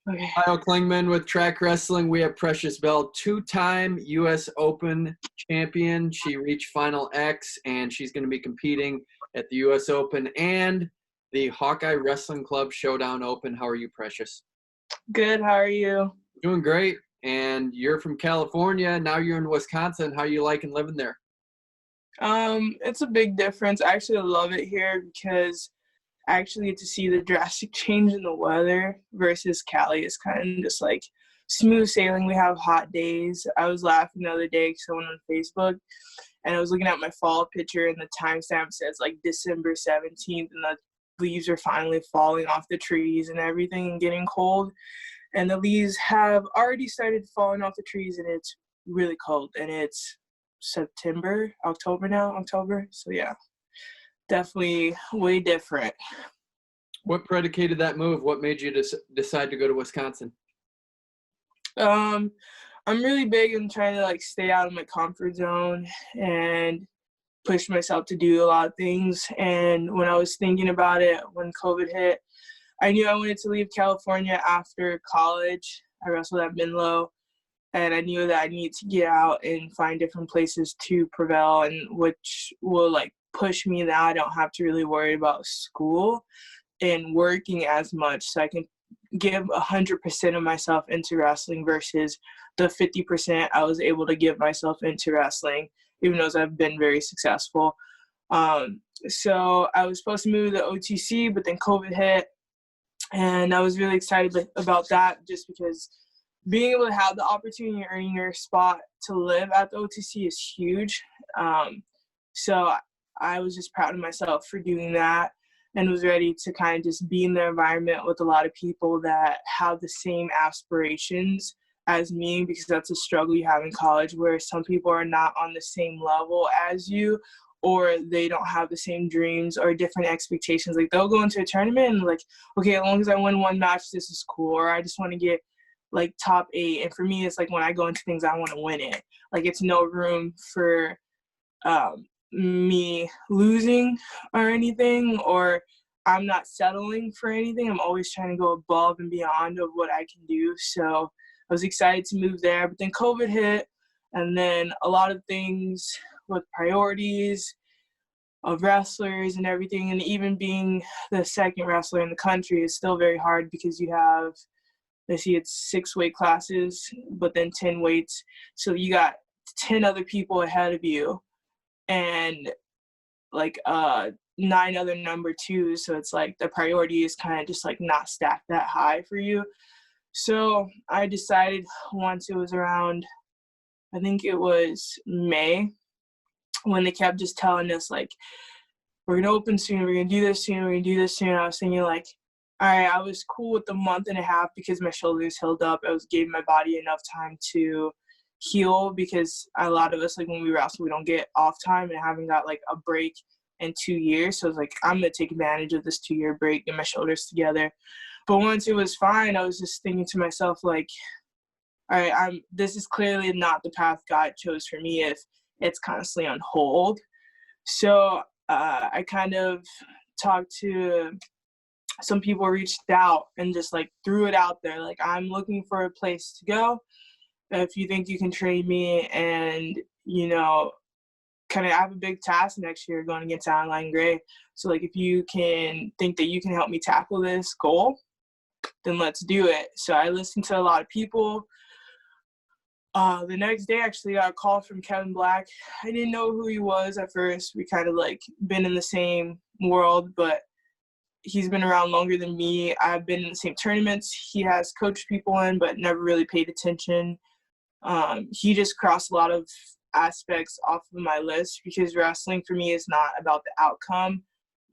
Okay. Kyle Klingman with Track Wrestling. We have Precious Bell, two-time U.S. Open champion. She reached Final X, and she's going to be competing at the U.S. Open and the Hawkeye Wrestling Club Showdown Open. How are you, Precious? Good. How are you? Doing great. And you're from California. Now you're in Wisconsin. How are you liking living there? It's a big difference. I actually love it here because I actually get to see the drastic change in the weather versus Cali. It's kind of just like smooth sailing. We have hot days. I was laughing the other day because I went on Facebook and I was looking at my fall picture and the timestamp says like December 17th and the leaves are finally falling off the trees and everything and getting cold. And the leaves have already started falling off the trees and it's really cold. And it's October now. So yeah. Definitely way different. What predicated that move? What made you decide to go to Wisconsin? I'm really big in trying to like stay out of my comfort zone and push myself to do a lot of things. And when I was thinking about it, when COVID hit, I knew I wanted to leave California after college. I wrestled at Menlo, and I knew that I needed to get out and find different places to prevail, and which will like push me that I don't have to really worry about school and working as much, so I can give 100% of myself into wrestling versus the 50% I was able to give myself into wrestling, even though I've been very successful. So I was supposed to move to the OTC, but then COVID hit, and I was really excited about that just because being able to have the opportunity of earning your spot to live at the OTC is huge. So I was just proud of myself for doing that and was ready to kind of just be in the environment with a lot of people that have the same aspirations as me, because that's a struggle you have in college where some people are not on the same level as you, or they don't have the same dreams or different expectations. Like they'll go into a tournament and like, okay, as long as I win one match, this is cool. Or I just want to get like top 8. And for me, it's like when I go into things, I want to win it. Like it's no room for me losing or anything, or I'm not settling for anything. I'm always trying to go above and beyond of what I can do. So I was excited to move there, but then COVID hit, and then a lot of things with priorities of wrestlers and everything, and even being the second wrestler in the country is still very hard because you have, let's see, it's 6 weight classes, but then 10 weights. So you got 10 other people ahead of you and like 9 other number 2s. So it's like the priority is kind of just like not stacked that high for you. So I decided once it was around, I think it was May, when they kept just telling us like, we're going to open soon, we're going to do this soon, we're going to do this soon. I was thinking like, all right, I was cool with the month and a half because my shoulders healed up. I was giving my body enough time to heal, because a lot of us, like when we wrestle, we don't get off time, and I haven't got like a break in 2 years. So I was like, I'm going to take advantage of this 2-year break, get my shoulders together. But once it was fine, I was just thinking to myself like, all right, this is clearly not the path God chose for me if it's constantly on hold. So I kind of talked to some people, reached out and just like threw it out there. Like, I'm looking for a place to go. If you think you can train me, and, you know, kind of I have a big task next year going against Adeline Gray. So like, if you can think that you can help me tackle this goal, then let's do it. So I listened to a lot of people. The next day, actually, I got a call from Kevin Black. I didn't know who he was at first. We kind of like been in the same world, but he's been around longer than me. I've been in the same tournaments he has coached people in, but never really paid attention. He just crossed a lot of aspects off of my list, because wrestling for me is not about the outcome,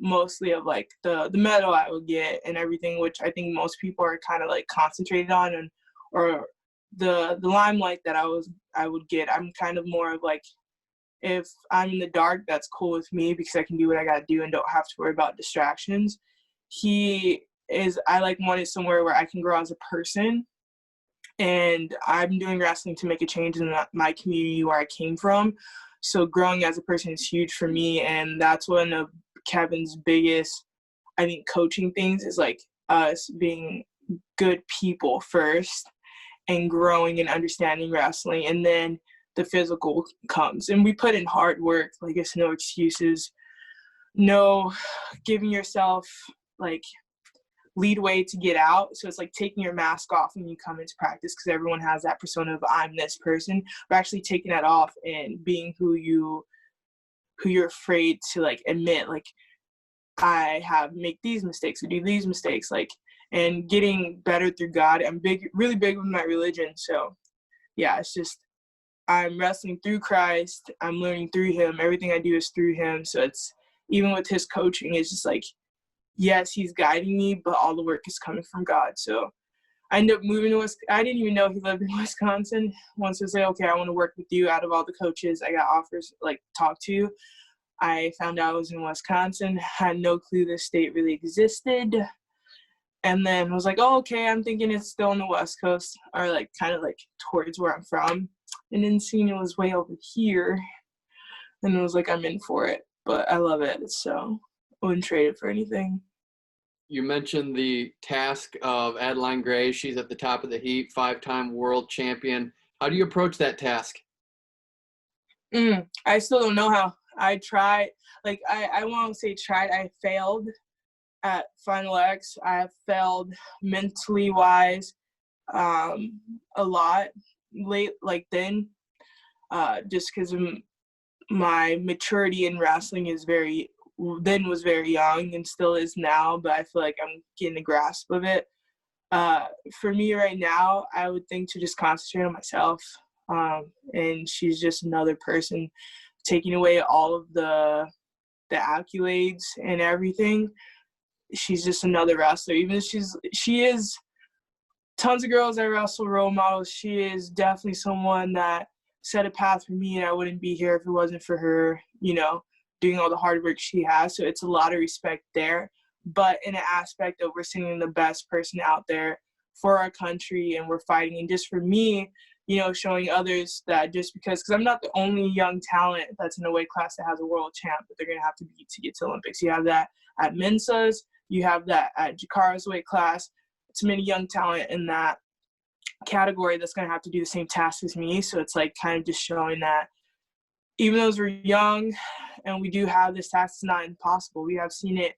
mostly of like the medal I would get and everything, which I think most people are kind of like concentrated on, and or the limelight that I would get. I'm kind of more of like, if I'm in the dark, that's cool with me because I can do what I got to do and don't have to worry about distractions. I like wanted somewhere where I can grow as a person, and I'm doing wrestling to make a change in my community where I came from. So growing as a person is huge for me, and that's one of Kevin's biggest, I think, coaching things is like us being good people first and growing and understanding wrestling, and then the physical comes. And we put in hard work. Like, it's no excuses, no giving yourself like leadway to get out. So it's like taking your mask off when you come into practice, because everyone has that persona of I'm this person. But actually taking that off and being who you're afraid to like admit, like, I make these mistakes, I do these mistakes, like, and getting better through God. I'm really big with my religion. So yeah, it's just, I'm wrestling through Christ. I'm learning through him. Everything I do is through him. So it's, even with his coaching, it's just like, yes, he's guiding me, but all the work is coming from God. So I ended up moving to Wisconsin. I didn't even know he lived in Wisconsin. Once I say, okay, I want to work with you, out of all the coaches I got offers, like, talk to, I found out I was in Wisconsin. Had no clue this state really existed. And then was like, oh, okay, I'm thinking it's still on the West Coast, or like kind of like towards where I'm from. And then seeing it was way over here. And it was like, I'm in for it. But I love it. So I wouldn't trade it for anything. You mentioned the task of Adeline Gray. She's at the top of the heap, 5-time world champion. How do you approach that task? I still don't know how. I tried. Like, I won't say tried. I failed at Final X. I have failed mentally wise a lot late, like then, just because my maturity in wrestling was very young and still is now, but I feel like I'm getting a grasp of it. For me right now, I would think to just concentrate on myself. And she's just another person, taking away all of the accolades and everything. She's just another wrestler. Even if she is tons of girls that wrestle role models, she is definitely someone that set a path for me, and I wouldn't be here if it wasn't for her, doing all the hard work she has. So it's a lot of respect there. But in an aspect of, we're sending the best person out there for our country, and we're fighting. And just for me, showing others that just because I'm not the only young talent that's in a weight class that has a world champ that they're going to have to beat to get to Olympics. You have that at Mensa's, you have that at Jakara's weight class. It's many young talent in that category that's going to have to do the same task as me. So it's like kind of just showing that even though we're young and we do have this task, it's not impossible. We have seen it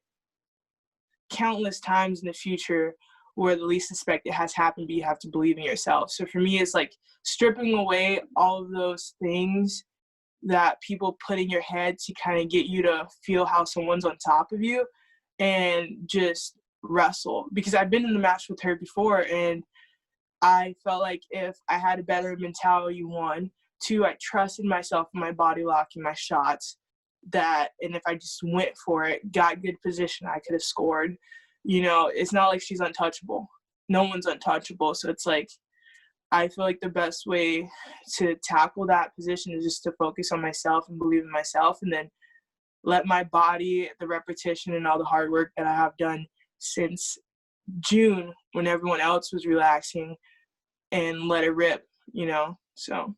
countless times in the future where the least suspected has happened, but you have to believe in yourself. So for me, it's like stripping away all of those things that people put in your head to kind of get you to feel how someone's on top of you, and just wrestle. Because I've been in the match with her before, and I felt like if I had a better mentality, 1, 2, I trusted myself in my body lock and my shots, and if I just went for it, got good position, I could have scored. It's not like she's untouchable. No one's untouchable. So it's like, I feel like the best way to tackle that position is just to focus on myself and believe in myself, and then let my body, the repetition and all the hard work that I have done since June when everyone else was relaxing, and let it rip, so.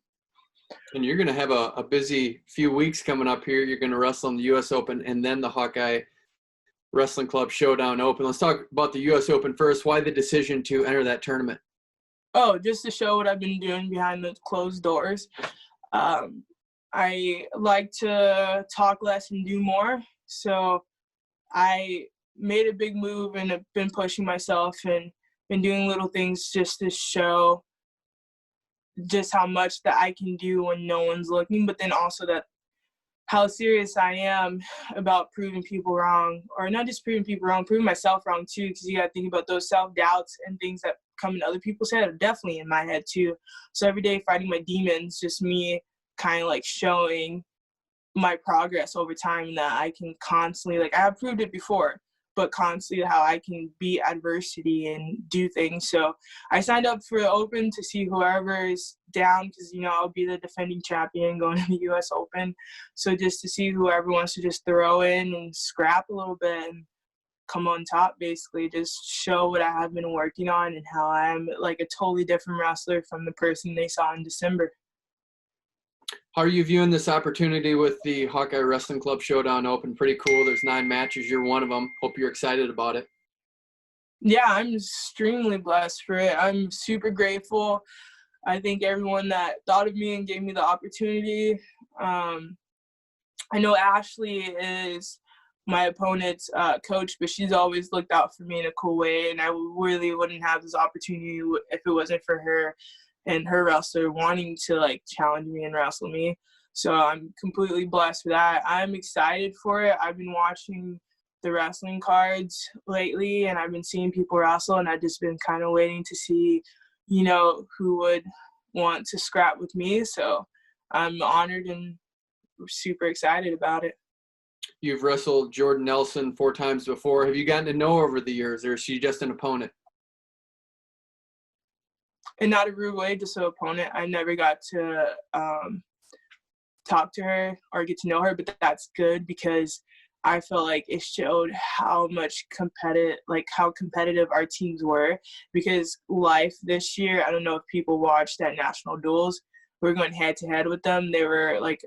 And you're going to have a busy few weeks coming up here. You're going to wrestle in the U.S. Open and then the Hawkeye Wrestling Club Showdown Open. Let's talk about the U.S. Open first. Why the decision to enter that tournament? Oh, just to show what I've been doing behind the closed doors. I like to talk less and do more. So I made a big move and have been pushing myself and been doing little things just to show just how much that I can do when no one's looking, but then also that how serious I am about proving people wrong, or not just proving people wrong, proving myself wrong too, because you got to think about those self-doubts and things that come in other people's head are definitely in my head too. So every day fighting my demons, just me kind of like showing my progress over time, that I can constantly, like, I have proved it before, but constantly how I can beat adversity and do things. So I signed up for the Open to see whoever is down, because, I'll be the defending champion going to the U.S. Open. So just to see whoever wants to just throw in and scrap a little bit and come on top, basically just show what I have been working on and how I'm like a totally different wrestler from the person they saw in December. How are you viewing this opportunity with the Hawkeye Wrestling Club Showdown Open? Pretty cool. There's 9 matches. You're one of them. Hope you're excited about it. Yeah, I'm extremely blessed for it. I'm super grateful. I thank everyone that thought of me and gave me the opportunity. I know Ashley is my opponent's coach, but she's always looked out for me in a cool way, and I really wouldn't have this opportunity if it wasn't for her and her wrestler wanting to like challenge me and wrestle me. So I'm completely blessed for that. I'm excited for it. I've been watching the wrestling cards lately, and I've been seeing people wrestle, and I've just been kind of waiting to see, who would want to scrap with me. So I'm honored and super excited about it. You've wrestled Jordan Nelson 4 times before. Have you gotten to know her over the years, or is she just an opponent? And not a rude way, just an opponent. I never got to talk to her or get to know her, but that's good because I felt like it showed how competitive our teams were, because Life this year, I don't know if people watched that national duels, we're going head to head with them. They were like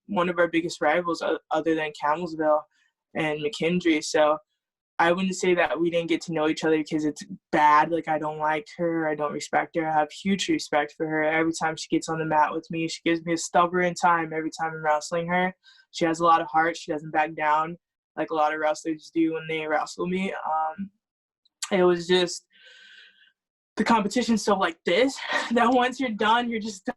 one of our biggest rivals other than Camelsville and McKendree. So I wouldn't say that we didn't get to know each other because it's bad. Like, I don't like her. I don't respect her. I have huge respect for her. Every time she gets on the mat with me, she gives me a stubborn time every time I'm wrestling her. She has a lot of heart. She doesn't back down like a lot of wrestlers do when they wrestle me. It was just the competition's so like this that once you're done, you're just done.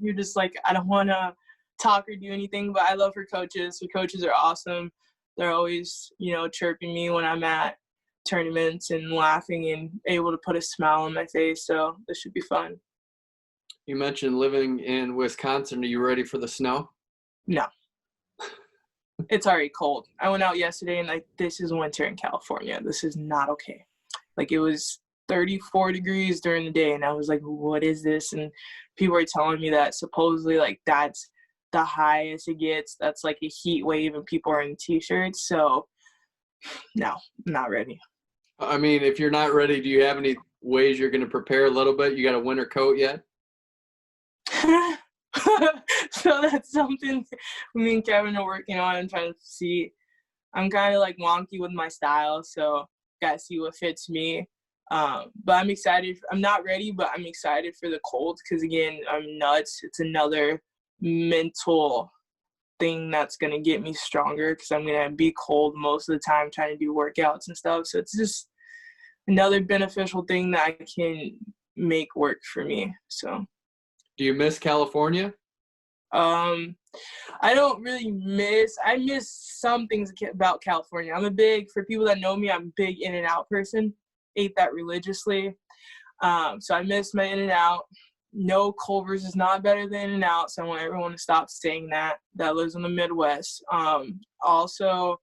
You're just like, I don't want to talk or do anything, but I love her coaches. Her coaches are awesome. They're always, chirping me when I'm at tournaments and laughing and able to put a smile on my face. So this should be fun. You mentioned living in Wisconsin. Are you ready for the snow? No. It's already cold. I went out yesterday and this is winter in California. This is not okay. Like, it was 34 degrees during the day and I was like, what is this? And people are telling me that supposedly like that's the highest it gets. That's like a heat wave and people are in t-shirts. So no, I'm not ready. I mean, if you're not ready, do you have any ways you're going to prepare a little bit? You got a winter coat yet? So that's something me and Kevin are working on and trying to see. I'm kind of like wonky with my style, so gotta see what fits me. But I'm excited. I'm not ready, but I'm excited for the cold because, again, I'm nuts. It's another mental thing that's going to get me stronger because I'm going to be cold most of the time trying to do workouts and stuff. So it's just another beneficial thing that I can make work for me. So do you miss California? I don't really I miss some things about California. For people that know me, I'm a big In-N-Out person. Ate that religiously. So I miss my In-N-Out. No, Culver's is not better than In-N-Out, so I want everyone to stop saying that lives in the Midwest. Also,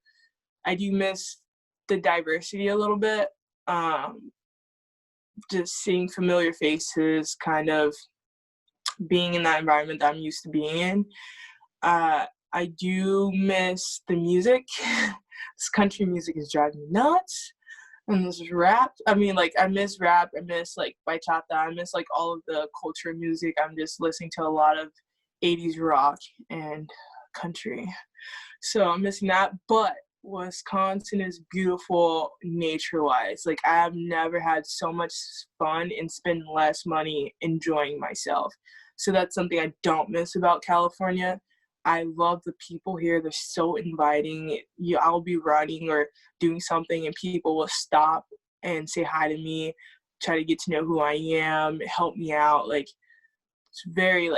I do miss the diversity a little bit. Just seeing familiar faces, kind of being in that environment that I'm used to being in. I do miss the music. This country music is driving me nuts. And this rap, I miss rap. I miss, bachata. I miss, all of the culture music. I'm just listening to a lot of 80s rock and country. So I'm missing that. But Wisconsin is beautiful nature-wise. I have never had so much fun and spend less money enjoying myself. So that's something I don't miss about California. I love the people here. They're so inviting. I'll be running or doing something and people will stop and say hi to me, try to get to know who I am, help me out. It's very,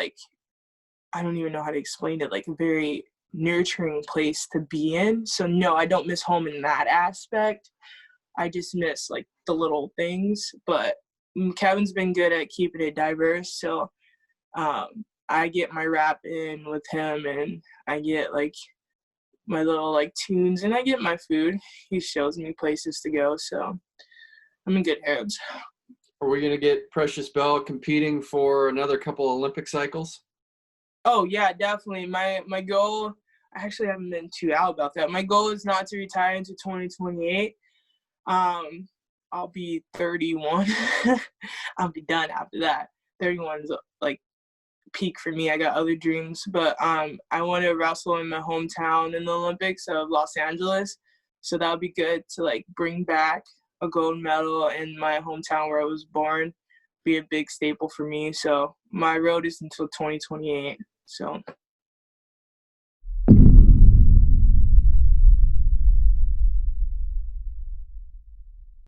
I don't even know how to explain it, a very nurturing place to be in. So no, I don't miss home in that aspect. I just miss, the little things. But Kevin's been good at keeping it diverse. So I get my rap in with him and I get my little tunes and I get my food. He shows me places to go, so I'm in good hands. Are we going to get Precious Bell competing for another couple Olympic cycles? Oh yeah, definitely. My goal, I actually haven't been too out about that. My goal is not to retire into 2028. I'll be 31. I'll be done after that. 31 is peak for me. I got other dreams, but I want to wrestle in my hometown in the Olympics of Los Angeles, so that would be good to bring back a gold medal in my hometown where I was born be a big staple for me. So my road is until 2028. So